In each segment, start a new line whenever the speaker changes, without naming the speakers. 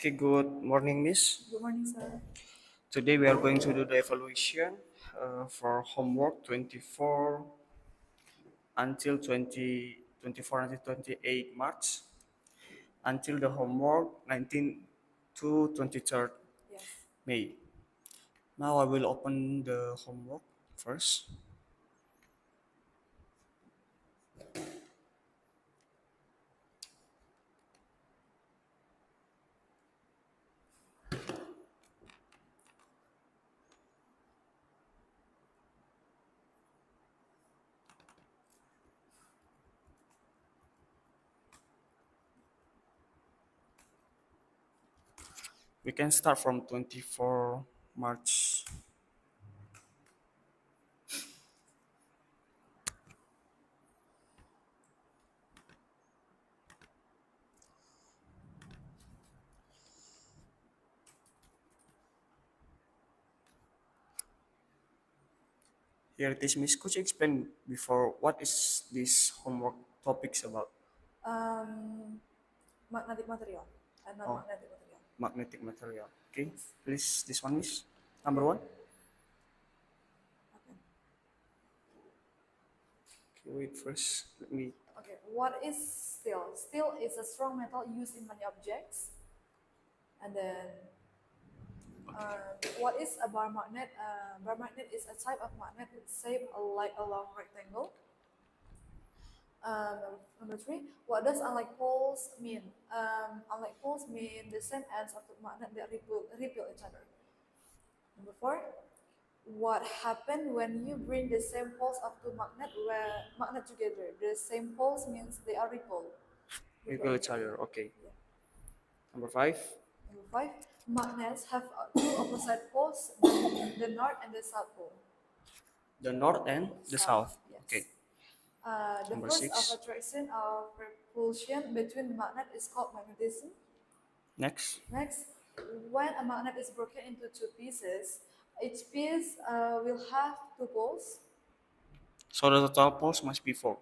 Okay, good morning, Miss.
Good morning, sir.
Today we are going to do the evaluation for homework 24 until 28 March, until the homework 19 to 23rd
Yes.
May. Now I will open the homework first. We can start from 24 March. Here it is, Miss. Could you explain before what is this homework topics about?
Um, Magnetic material and
Oh,
non-magnetic material.
magnetic material. Okay,
Yes.
please, this one, Miss. Number
Okay.
one.
Okay.
Okay, wait first. Let me.
Okay. What is steel? Steel is a strong metal used in many objects. And then, what is a bar magnet? Bar magnet is a type of magnet shaped like a long rectangle. Number three, what does unlike poles mean? Unlike poles mean the same ends of the magnet that repel each other. Number four, what happen when you bring the same poles of two magnet together? The same poles means they are
We
repel
will
each
tell
other.
you. Okay.
Yeah.
Number five.
Number five, magnets have two opposite poles, the north and the south pole.
The north and the
South,
south. Okay.
yes. The
Number
force of
six.
attraction or repulsion between the magnet is called magnetism.
Next.
Next, when a magnet is broken into two pieces, each piece will have two poles.
So the total poles must be four.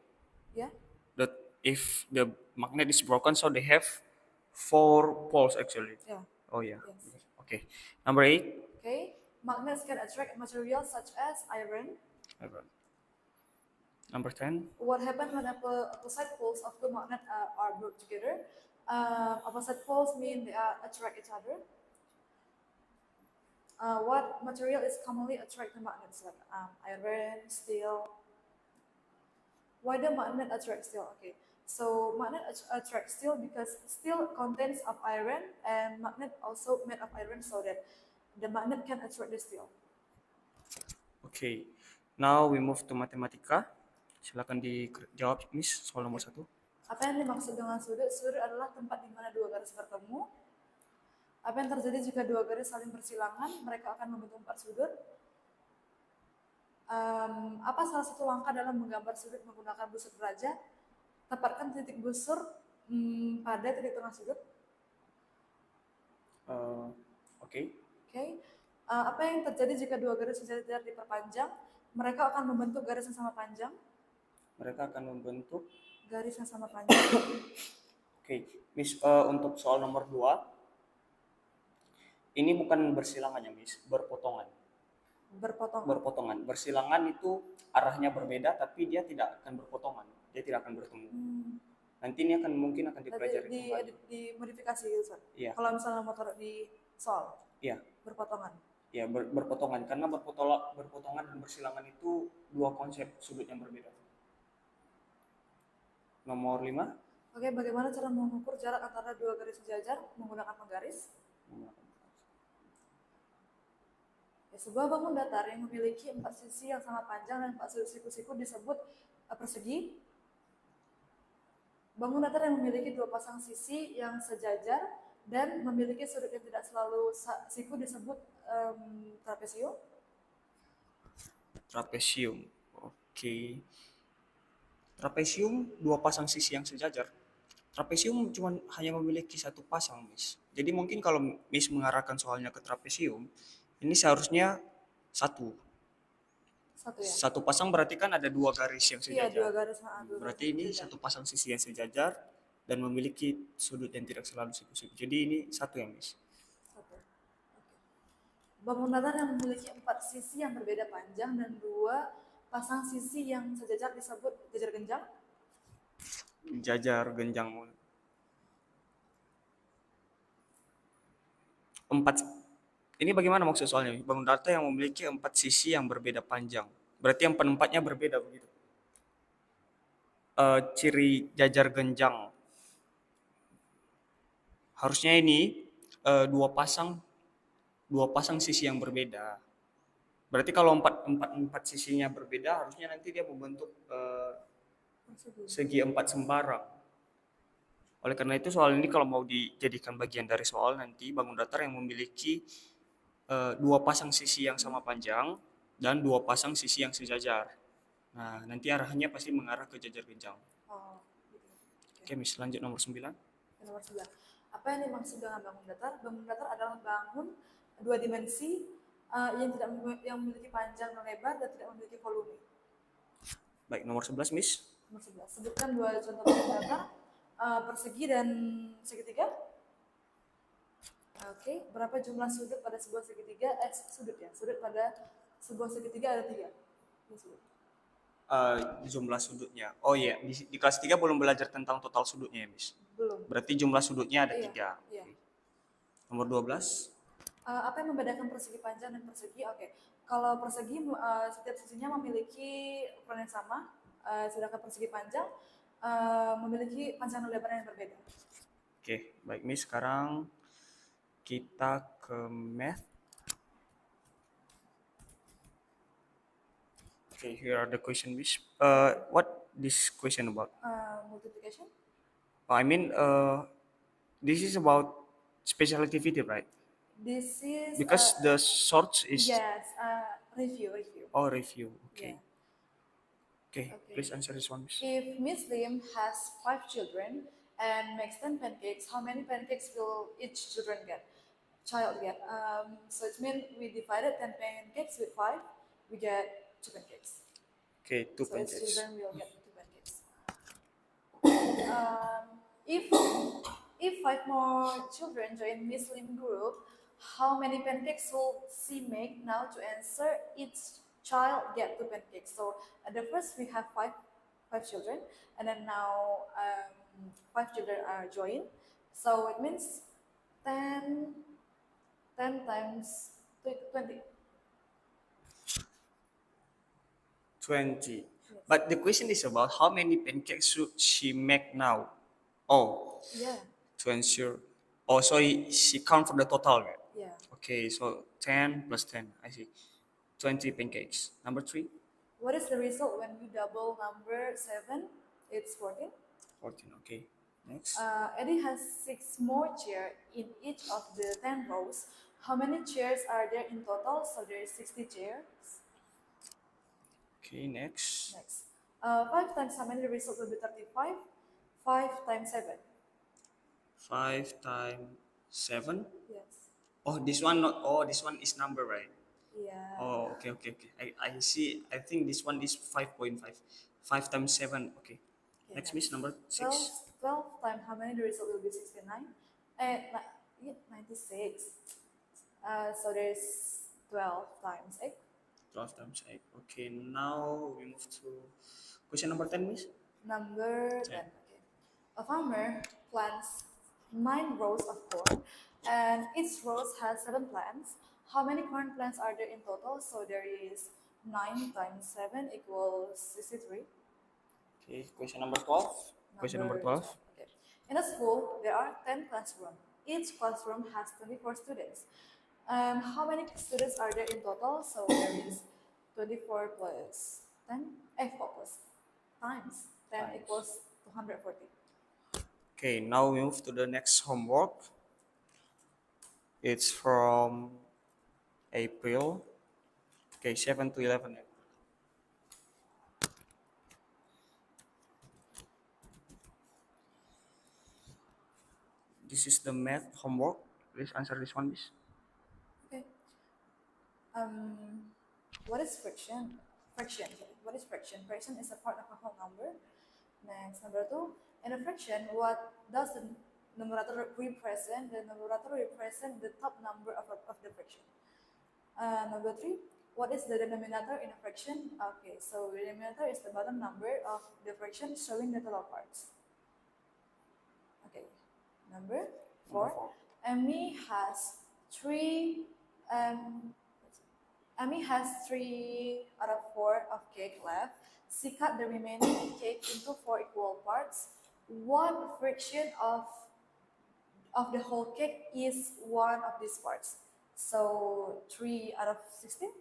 Yeah.
That if the magnet is broken, so they have four poles actually.
Yeah.
Oh yeah.
Yes.
Okay. Number eight.
Okay. Magnets can attract materials such as iron.
Number 10.
What happens when opposite poles of two magnets are brought together? Opposite poles mean they attract each other. What material is commonly attracted to magnets like iron, steel? Why the magnet attract steel? Okay, so magnet attract steel because steel contains of iron and magnet also made of iron, so that the magnet can attract the steel.
Okay. Now we move to matematika. Silakan dijawab, Miss, soal nomor
Okay.
satu.
Apa yang dimaksud dengan sudut? Sudut adalah tempat di mana dua garis bertemu. Apa yang terjadi jika dua garis saling bersilangan? Mereka akan membentuk empat sudut. Apa salah satu langkah dalam menggambar sudut menggunakan busur derajat? Tempatkan titik busur pada titik tengah sudut.
Oke.
Okay. Apa yang terjadi jika dua garis sejajar diperpanjang? Mereka akan membentuk garis yang sama panjang.
Mereka akan membentuk
garis yang sama panjang.
Oke, Miss, untuk soal nomor 2, ini bukan bersilangan ya, Miss, berpotongan. Berpotongan. Bersilangan itu arahnya berbeda, tapi dia tidak akan berpotongan. Dia tidak akan bertemu. Nanti ini mungkin akan dipelajari kembali.
Dimodifikasi gitu,
Iya.
Kalau misalnya mau taruh di soal.
Iya.
Berpotongan.
Ya, berpotongan. Karena berpotongan dan bersilangan itu dua konsep sudut yang berbeda. Nomor 5.
Oke, bagaimana cara mengukur jarak antara dua garis sejajar menggunakan penggaris? Ya, sebuah bangun datar yang memiliki 4 sisi yang sama panjang dan 4 sudut siku-siku disebut persegi. Bangun datar yang memiliki 2 pasang sisi yang sejajar dan memiliki sudut yang tidak selalu siku disebut trapesium.
Trapesium. Oke. Trapesium 2 pasang sisi yang sejajar. Trapesium cuma hanya memiliki 1 pasang, Miss. Jadi mungkin kalau Miss mengarahkan soalnya ke trapesium, ini seharusnya 1.
1 ya?
1 pasang berarti kan ada 2 garis yang sejajar.
Iya, 2 garis.
Berarti ini 1 pasang sisi yang sejajar. dan memiliki sudut yang tidak selalu siku-siku. Jadi ini satu ya, Miss.
Satu. Oke. Bangun datar yang memiliki 4 sisi yang berbeda panjang dan 2 pasang sisi yang sejajar disebut jajar genjang.
Jajar genjang. Empat. Ini bagaimana maksud soalnya? Bangun datar yang memiliki 4 sisi yang berbeda panjang. Berarti yang penempatnya berbeda begitu. Ciri jajar genjang. Harusnya ini dua pasang sisi yang berbeda. Berarti kalau empat sisinya berbeda, harusnya nanti dia membentuk segi 4 sembarang. Oleh karena itu soal ini kalau mau dijadikan bagian dari soal nanti bangun datar yang memiliki dua pasang sisi yang sama panjang dan dua pasang sisi yang sejajar. Nah, nanti arahnya pasti mengarah ke jajar genjang.
Oh, gitu.
Oke, Miss, lanjut nomor 9.
Nomor 9. Apa yang dimaksud dengan bangun datar? Bangun datar adalah bangun 2 dimensi yang memiliki panjang dan lebar dan tidak memiliki volume.
Baik, nomor 11, Miss.
Nomor 11. Sebutkan 2 contoh bangun datar, persegi dan segitiga. Oke, berapa jumlah sudut pada sebuah segitiga? Sudut pada sebuah segitiga ada 3.
Jumlah sudutnya. Oh iya, di kelas 3 belum belajar tentang total sudutnya ya, Miss?
Belum.
Berarti jumlah sudutnya ada 3.
Iya.
Nomor 12.
Apa yang membedakan persegi panjang dan persegi? Oke. Kalau persegi setiap sisinya memiliki ukuran yang sama, sedangkan persegi panjang memiliki panjang dan lebar yang berbeda.
Oke, baik Miss. Sekarang kita ke math. Okay, here are the question, Miss. What this question about?
Multiplication.
I mean, this is about special activity, right?
This is
because the source is
yes, review.
Oh, review. Okay.
Yeah.
Okay. Please answer this one, Miss.
If Miss Lim has 5 children and makes 10 pancakes, how many pancakes will each child get? So it means we divided 10 pancakes with 5, we get 2 pancakes.
Okay, 2
so
pancakes.
So each children will get 2 pancakes. If 5 more children join Miss Lim group, how many pancakes will she make now to answer each child get 2 pancakes? So at the first we have 5 children, and then now 5 children are joined. So it means 10 times 20.
20. Yes. But the question is about how many pancakes should she make now? Oh.
Yeah.
To ensure. Oh, so she count for the total, right?
Yeah.
Okay, so 10 plus 10. I see. 20 pancakes. Number 3.
What is the result when you double number 7? It's 14.
14, okay. Next.
Eddie has 6 more chairs in each of the 10 rows. How many chairs are there in total? So there is 60 chairs.
Okay, next.
5 times how many? The result will be 35. 5 times 7.
5 times 7?
Yes.
Oh, this one not. Oh, this one is number, right?
Yeah.
Oh, okay. I see. I think this one is 5.5. 5 times 7. Okay. Next, Miss, number 6.
12 times how many? The result will be 69. 96. So there's 12 times 8.
12 times 8. Okay, now we move to question number 10, Miss.
Number 10. Okay. A farmer plants 9 rows of corn, and each row has 7 plants. How many corn plants are there in total? So there is 9 times 7 equals 63.
Okay, question number 12. Question number 12.
Okay. In a school, there are 10 classrooms. Each classroom has 24 students. How many students are there in total? So there is 24 plus 10, 4 plus times 10 equals 240.
Okay, now we move to the next homework. It's from April. Okay, 7 to 11. This is the math homework. Please answer this one, please.
Okay. What is fraction? What is fraction? Fraction is a part of a whole number. Next, number 2. In a fraction, what does the numerator represent? The numerator represents the top number of the fraction. Number 3, what is the denominator in a fraction? Okay, so the denominator is the bottom number of the fraction showing the total parts. Okay, number 4, Emmy has 3 out of 4 of cake left. She cut the remaining cake into 4 equal parts. What fraction of the whole cake is one of these parts? So 3 out of 16.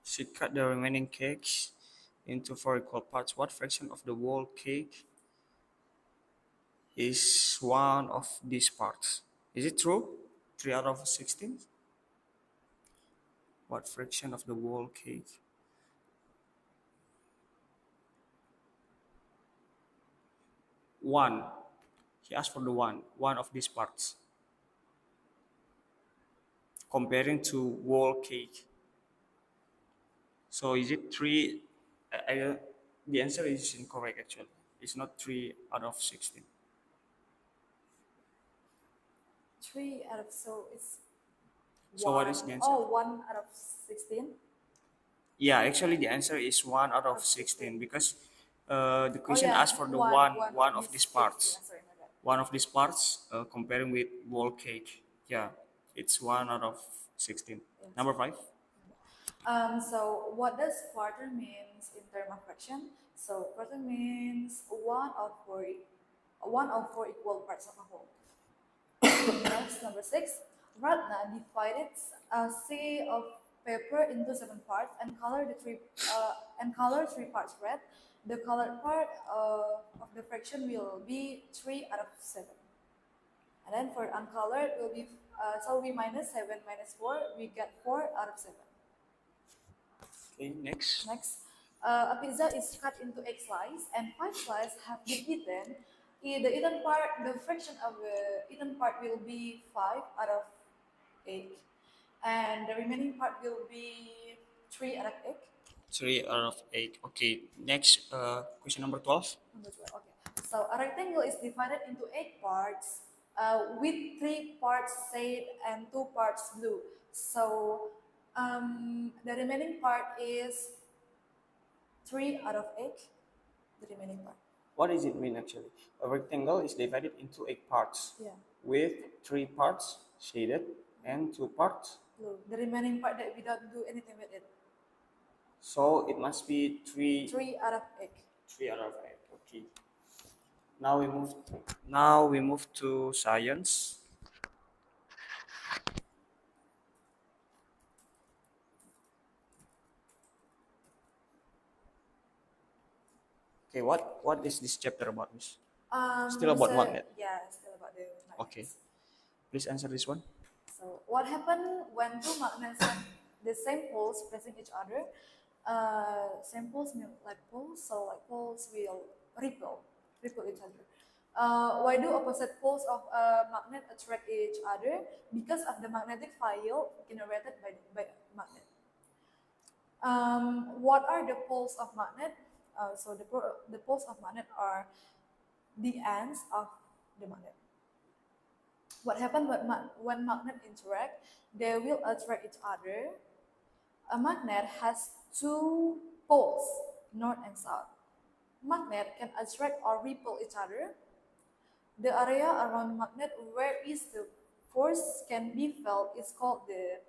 She cut the remaining cakes into 4 equal parts. What fraction of the whole cake is one of these parts? Is it true? 3 out of 16? What fraction of the whole cake? 1. He asked for the one of these parts. Comparing to whole cake. So is it 3? The answer is incorrect actually. It's not 3 out of 16.
3 out of, so it's
So what is the answer?
1 out of 16.
Yeah, actually the answer is 1 out of 16 because the question asked for the one of these parts. One of these parts comparing with whole cake. Yeah, it's 1 out of 16. Yes. Number 5.
So what does quarter means in terms of fraction? So quarter means one of four equal parts of a whole. Next, number 6. Ratna divided a sheet of paper into 7 parts and colored 3 parts red. The colored part of the fraction will be 3 out of 7. And then for uncolored will be so we minus 7 minus 4, we get 4 out of 7.
Okay, next.
A pizza is cut into 8 slices and 5 slices have been eaten. The fraction of the eaten part will be 5 out of 8, and the remaining part will be 3 out of 8.
3 out of 8. Okay, next question number 12.
Number 12. Okay. So a rectangle is divided into 8 parts with 3 parts shade and 2 parts blue. So the remaining part is 3 out of 8. The remaining part.
What does it mean actually? A rectangle is divided into 8 parts.
Yeah.
With 3 parts shaded and 2 parts
blue. The remaining part that we don't do anything with it.
So it must be 3.
3 out of 8.
3 out of 8. Okay. Now we move to science. Okay, what is this chapter about, Miss? Still about magnet?
Yeah, still about the magnets.
Okay. Please answer this one.
So, what happened when two magnets have the same poles pressing each other? Same poles mean like poles, so like poles will repel each other. Why do opposite poles of a magnet attract each other? Because of the magnetic field generated by magnet. What are the poles of magnet? So the poles of magnet are the ends of the magnet. What happens when magnets interact? They will attract each other. A magnet has 2 poles, north and south. Magnet can attract or repel each other. The area around magnet where is the force can be felt is called the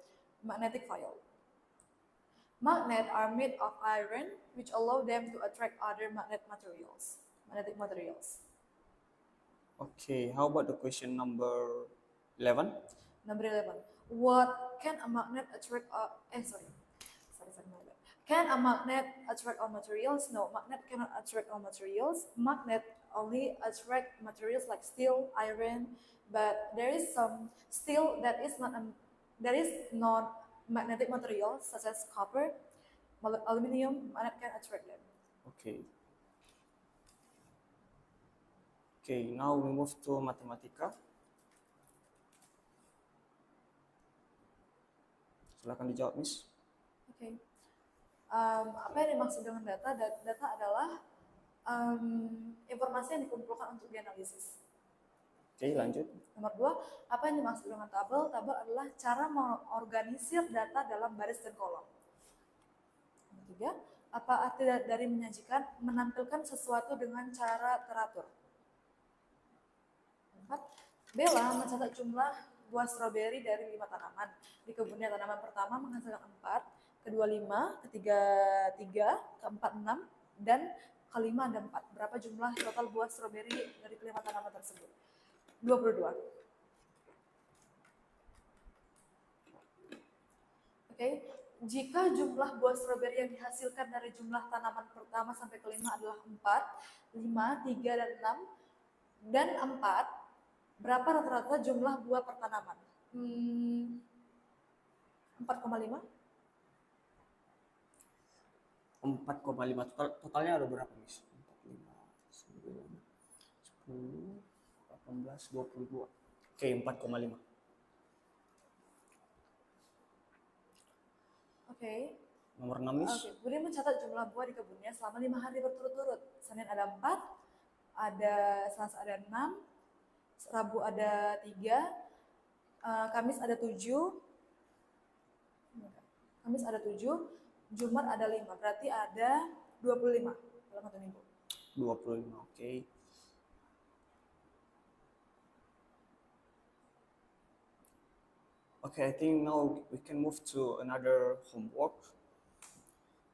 magnetic field. Magnets are made of iron, which allow them to attract other magnetic materials.
Okay, how about the question number 11?
Number 11. What can a magnet attract? Can a magnet attract all materials? No, magnet cannot attract all materials. Magnet only attract materials like steel, iron, but there is some steel that is not magnetic materials such as copper, aluminum. Magnet can attract them.
Okay. Okay, now we move to matematika. Silakan dijawab, Miss.
Oke. Apa yang dimaksud dengan data? Data adalah informasi yang dikumpulkan untuk dianalisis.
Oke, lanjut.
Nomor 2, apa yang dimaksud dengan tabel? Tabel adalah cara mengorganisir data dalam baris dan kolom. Nomor 3, apa arti dari menyajikan? Menampilkan sesuatu dengan cara teratur. 4, Bella mencatat jumlah buah stroberi dari 5 tanaman. Di kebunnya tanaman pertama menghasilkan 4, kedua 5, ketiga 3, keempat 6, dan kelima ada 4. Berapa jumlah total buah stroberi dari kelima tanaman tersebut? 22. Oke, jika jumlah buah stroberi yang dihasilkan dari jumlah tanaman pertama sampai kelima adalah 4, 5, 3, dan 6, dan 4, berapa rata-rata jumlah buah per tanaman? 4,5?
4,5 totalnya ada berapa, Miss? 4, 5, 9, 10, 18, 22. Oke, 4,5.
Oke.
Nomor 6, Miss.
Oke, Budi mencatat jumlah buah di kebunnya selama 5 hari berturut-turut. Senin ada 4, ada Selasa ada 6, Rabu ada 3, Kamis ada 7, Jumat ada 5, berarti ada 25 dalam satu minggu.
25, oke. Okay, I think now we can move to another homework.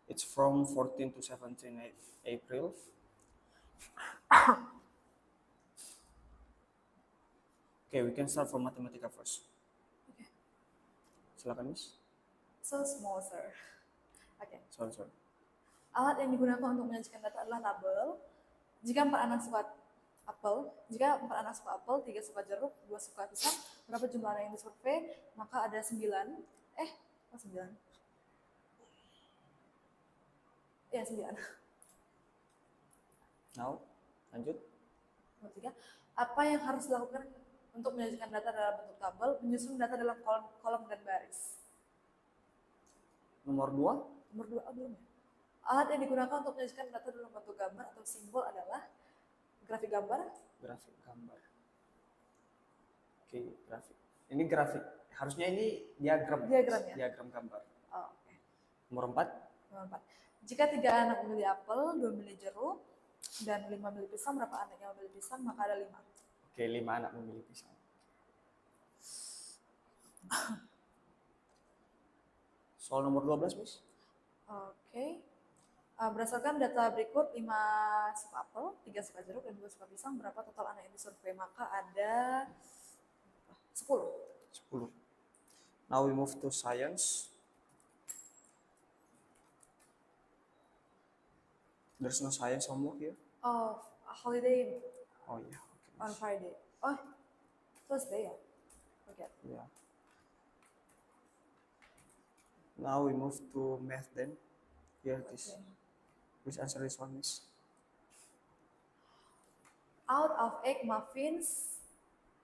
It's from 14 to 17 April. Okay, we can start from Mathematica first.
Okay.
Silakan, Miss.
So small, sir. Okay.
Sorry.
Alat yang digunakan untuk menyajikan data adalah tabel. Jika 4 anak suka apel, 3 suka jeruk, 2 suka pisang, berapa jumlah anak yang disurvei? Maka ada 9. 9. Ya, 9.
Now, lanjut.
Nomor 3, apa yang harus dilakukan untuk menyajikan data dalam bentuk tabel? Menyusun data dalam kolom dan baris.
Nomor 2.
Nomor 2, belum ya? Alat yang digunakan untuk menyajikan data dalam bentuk gambar atau simbol adalah grafik gambar.
Oke, grafik. Ini grafik. Harusnya ini diagram.
Diagram ya?
Diagram gambar.
Oh, oke.
Nomor 4.
Jika 3 anak memilih apel, 2 memilih jeruk, dan 5 memilih pisang, berapa anak yang memilih pisang? Maka ada 5.
Oke, 5 anak memilih pisang. Soal nomor 12, Miss.
Oke. Berdasarkan data berikut, 5 suka apel, 3 suka jeruk, dan 2 suka pisang, berapa total anak yang disurvei? Maka ada 10.
Now we move to science. There's no science homework here.
Oh, holiday.
Oh yeah. Okay.
On Friday. Oh, Thursday ya? Okay.
Yeah. Now we move to math then. Here it is. Please answer this one, Miss.
Out of egg muffins,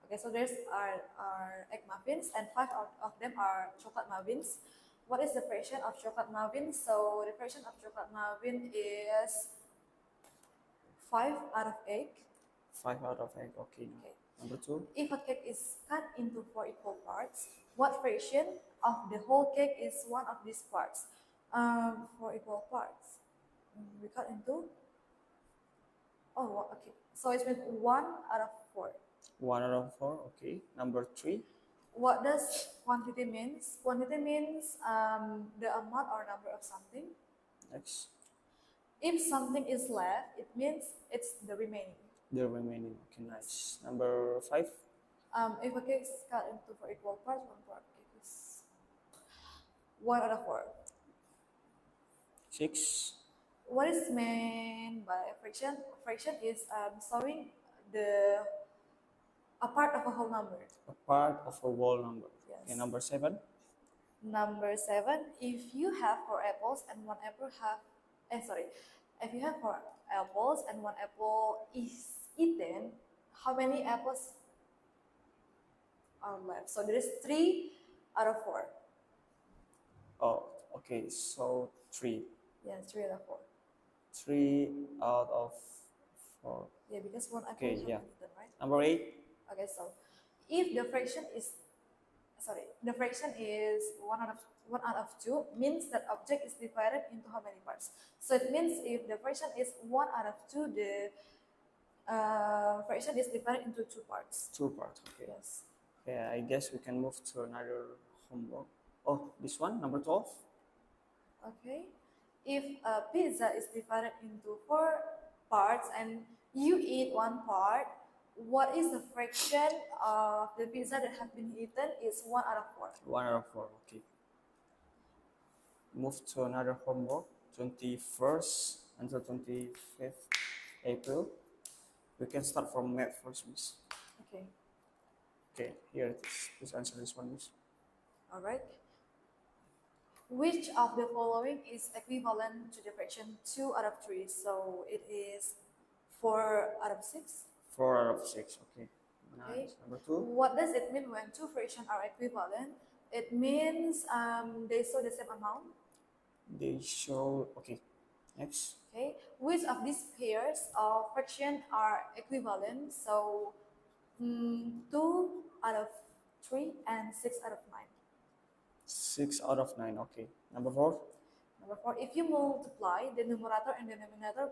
okay, so there's are egg muffins and 5 of them are chocolate muffins. What is the fraction of chocolate muffin? So the fraction of chocolate muffin is 5 out of 8.
5 out of 8, okay. Number 2.
If a cake is cut into 4 equal parts, what fraction of the whole cake is one of these parts? 4 equal parts. We cut into, okay. So it's means 1 out of 4.
1 out of 4, okay. Number 3.
What does quantity means? Quantity means the amount or number of something.
Next.
If something is left, it means it's the remaining.
The remaining, okay, nice. Number 5.
If a cake is cut into 4 equal parts, 1 part cake is 1 out of 4.
6.
What is meant by fraction? Fraction is showing a part of a whole number.
A part of a whole number.
Yes.
Okay, number 7.
Number 7, if you have 4 apples and 1 apple if you have 4 apples and 1 apple is eaten, how many apples are left? So there is 3 out of 4.
Oh, okay, so 3.
Yes, 3 out of 4.
3 out of 4.
Yeah, because one
Okay,
apple
yeah.
have been eaten, right?
Number 8.
Okay, so if the fraction is the fraction is one out of two means that object is divided into how many parts? So it means if the fraction is one out of two, the fraction is divided into two parts.
2 parts. Okay.
Yes.
Okay, I guess we can move to another homework. Oh, this one, number 12.
Okay. If a pizza is divided into four parts and you eat one part, what is the fraction of the pizza that have been eaten is one out of four?
1 out of 4. Okay. Move to another homework. 21st until 25th April. We can start from math first, Miss.
Okay.
Okay, here it is. Please answer this one, Miss.
All right. Which of the following is equivalent to the fraction 2 out of 3? So it is 4 out of 6.
4 out of 6. Okay.
Okay.
Nice. Number 2.
What does it mean when two fractions are equivalent? It means they show the same amount.
They show. Okay. Next.
Okay. Which of these pairs of fractions are equivalent? So 2 out of 3 and 6 out of 9.
6 out of 9. Okay. Number 4.
Number 4, if you multiply the numerator and denominator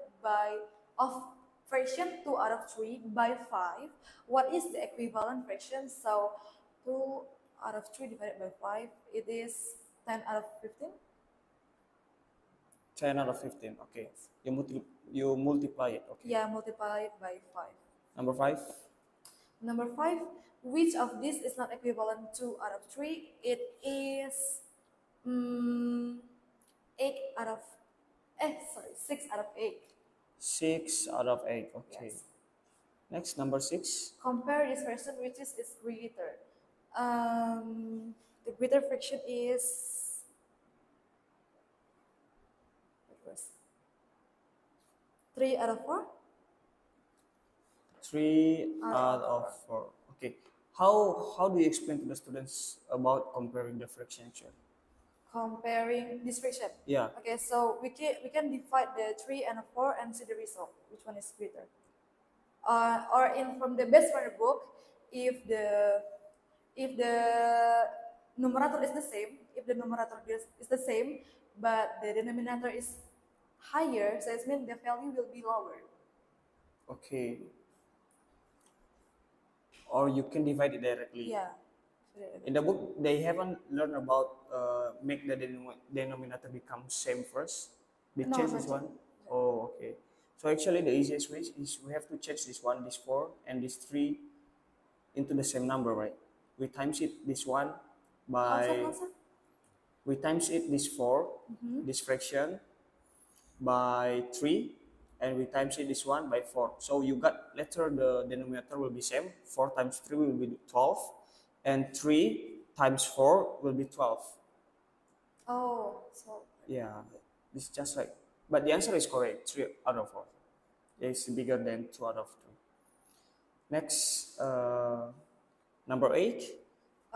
of fraction 2 out of 3 by 5, what is the equivalent fraction? So 2 out of 3 divided by 5, it is 10 out of 15.
10 out of 15. Okay. You multiply it. Okay.
Yeah, multiply it by 5.
Number 5.
Number 5, which of these is not equivalent to out of 3? It is 8 out of 6 out of 8.
6 out of 8. Okay.
Yes.
Next, number 6.
Compare this fraction which is greater. The greater fraction is 3 out of 4.
3 out of 4. Okay. How do you explain to the students about comparing the fraction actually?
Comparing this fraction.
Yeah.
Okay, so we can divide the 3 and 4 and see the result. Which one is greater? Or from the base runner book, if the numerator is the same, but the denominator is higher, so it means the value will be lower.
Okay. Or you can divide it directly.
Yeah.
In the book, they haven't learned about make the denominator become same first. They
No,
change
not
this
yet.
one. Oh, okay. So actually, the easiest way is we have to change this 1, this 4, and this 3 into the same number, right? We times it this one by
Also?
we times it this 4, this fraction by 3, and we times it this one by 4. So you got later the denominator will be same. 4 times 3 will be 12, and 3 times 4 will be 12.
Oh, so
Yeah, it's just like, but the answer is correct. 3 out of 4 is bigger than 2 out of 3. Next, number 8.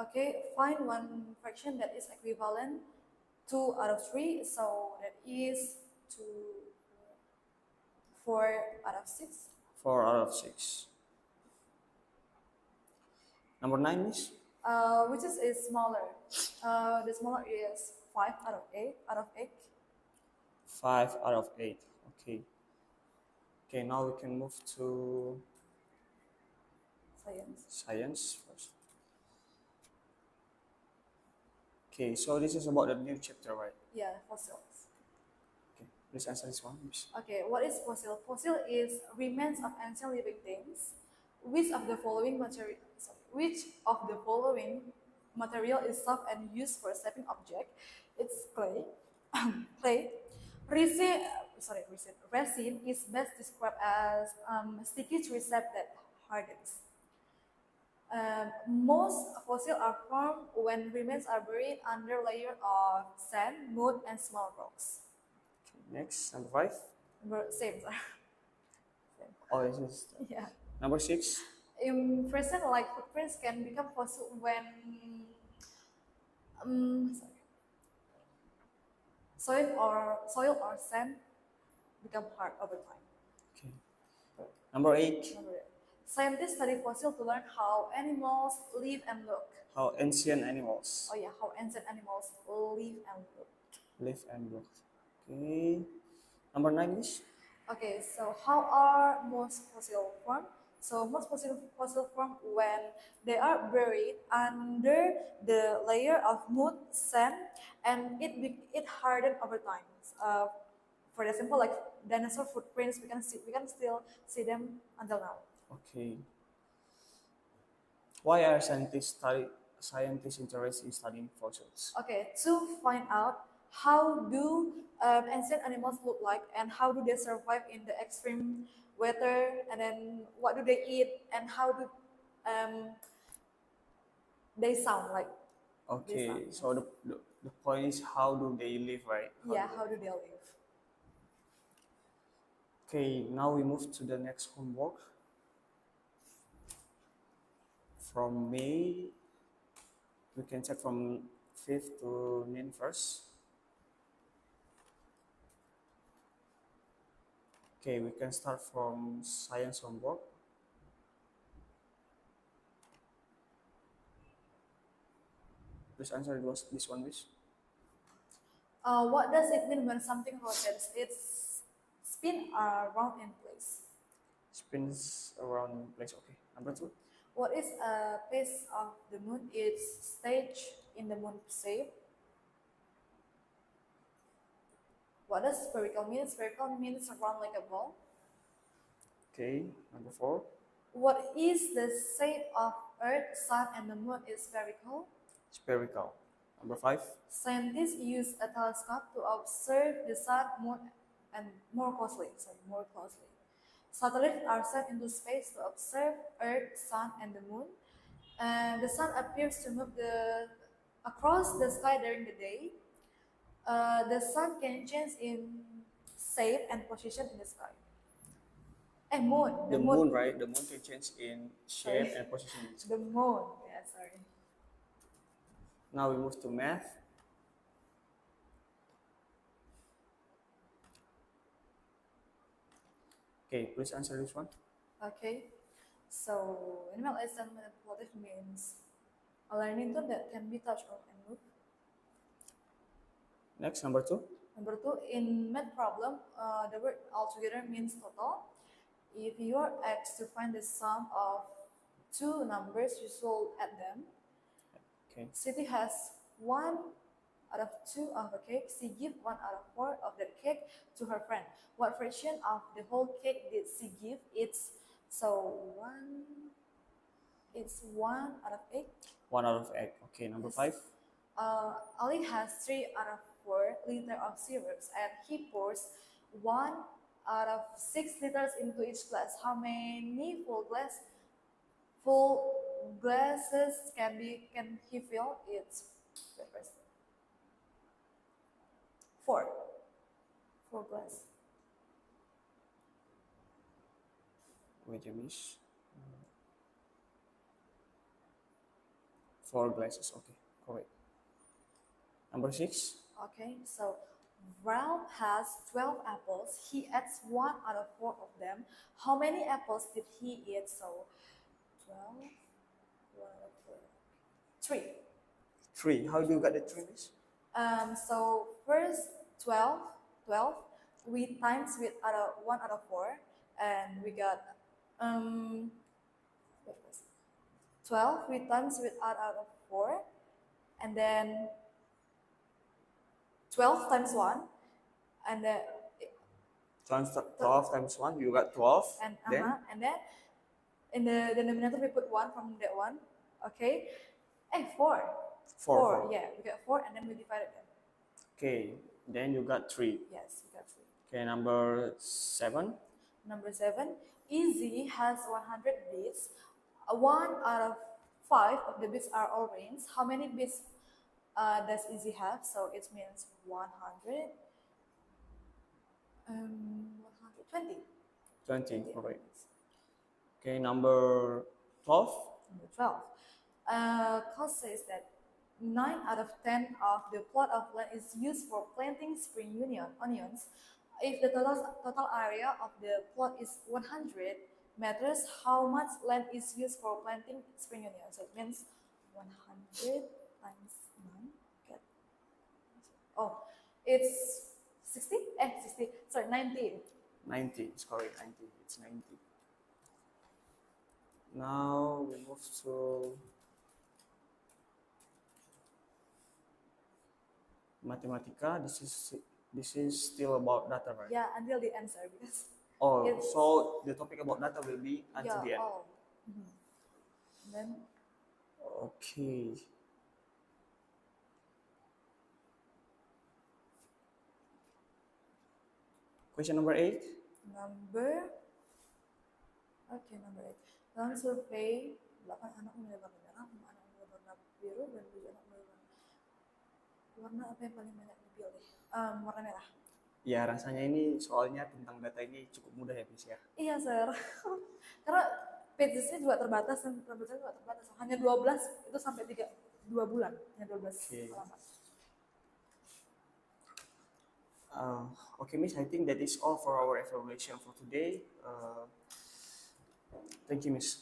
okay. Find one fraction that is equivalent 2 out of 3. So that is 4 out of 6.
4 out of 6. Number 9 is
Which is smaller. The smaller is 5 out of 8.
5 out of 8. Okay. Okay, now we can move to science first. Okay, so this is about the new chapter, right?
Yeah, fossils.
Okay, please answer this one. Please.
Okay, what is fossil? Fossil is remains of ancient living things. Which of the following material is soft and used for shaping object? It's clay. Clay. Resin is best described as sticky tricep that hardens. Most fossils are formed when remains are buried under layer of sand, mud, and small rocks.
Okay, next, number 5.
Same.
Oh, this is
Yeah.
number 6.
Present like footprints can become fossil when soil or sand become hard over time.
Okay. Number 8.
Number eight. Scientists study fossils to learn how animals live and look.
How ancient animals
Oh yeah, how ancient animals live and look.
live and work. Okay. Number 9 is
Okay, so how are most fossil formed? So most fossil form when they are buried under the layer of mud, sand, and it hardened over time. For example, like dinosaur footprints, we can still see them until now.
okay. Why are scientists interested in studying fossils?
Okay, to find out how do ancient animals look like and how do they survive in the extreme weather, and then what do they eat and how do um, they sound like. They sound,
Okay,
yes.
so the point is how do they live, right?
How do they live?
Okay, now we move to the next homework. From May, we can check from 5th to 9th first. Okay, we can start from science homework. Please answer this one, please.
What does it mean when something rotates? It's spin around in place.
Spins around in place. Okay, number 2.
What is a phase of the moon? It's stage in the moon shape. What does spherical mean? Spherical means round like a ball.
Okay, number 4.
What is the shape of Earth, Sun, and the Moon? Is spherical.
Spherical. Number 5.
Scientists use a telescope to observe the Sun, Moon, and more closely. Satellites are sent into space to observe Earth, Sun, and the Moon. And the Sun appears to move across the sky during the day. The Sun can change in shape and position in the sky. And moon.
The moon, right? The moon can change in shape
Sorry.
and position.
The moon. Yeah, sorry.
Now we move to math. Okay, please answer this one.
Okay. So animal assessment manipulative means a learning tool that can be touched or and moved.
Next, number 2.
Number two, in math problem, the word altogether means total. If you are asked to find the sum of two numbers, you should add them.
Okay.
Siti has 1/2 of a cake. She give 1/4 of that cake to her friend. What fraction of the whole cake did she give? It's 1/8.
1 out of 8. Okay, number
Yes.
5.
Ali has 3/4 liters of syrups and he pours 1/6 liters into each glass. How many full glasses can he fill? It's four. 4 glass.
Wait a minute. 4 glasses. Okay, correct. Number 6.
Okay, so Ralph has 12 apples. He eats 1/4 of them. How many apples did he eat? So 12, 1/4. 3.
3. How do you get the 3, miss?
So first 12, we times with 1/4, and we got 12 we times with 1/4, and then 12 times 1, and then
12 times 1, you got 12.
and
Then
and then in the denominator we put 1 from that one. Okay, and 4.
4.
Yeah, we got 4, and then we divided them.
Okay, then you got 3.
Yes, we got 3.
Okay, number 7.
Number 7, Easy has 100 bits. 1/5 of the bits are orange. How many bits does Easy have? So it means 100. 120.
20, correct. Okay, number 12.
Number 12. Cost says that 9/10 of the plot of land is used for planting spring onions. if the total area of the plot is 100 meters, how much land is used for planting spring onion? So it means 100 times 9. Get, oh, it's 60? 60. Sorry, 90.
90, it's correct, 90. It's 90. Now we move to Mathematica. This is still about data, right?
Yeah, until the answer because
Oh,
it's,
so the topic about data will be until
yeah,
the end.
all. Then
Okay. Question number 8.
number, okay, number 8. Dalam survei 8 anak muda warna merah, 5 anak muda warna biru, dan 7 anak muda warna apa yang paling banyak dipilih? Warna merah.
Ya, rasanya ini soalnya tentang data ini cukup mudah ya, Miss ya.
Iya, Sir. Karena pagesnya juga terbatas dan pembacaannya juga terbatas. Hanya 12 itu sampai 2 bulan. Hanya 12 halaman.
Okay, Miss, I think that is all for our evaluation for today. Thank you, Miss.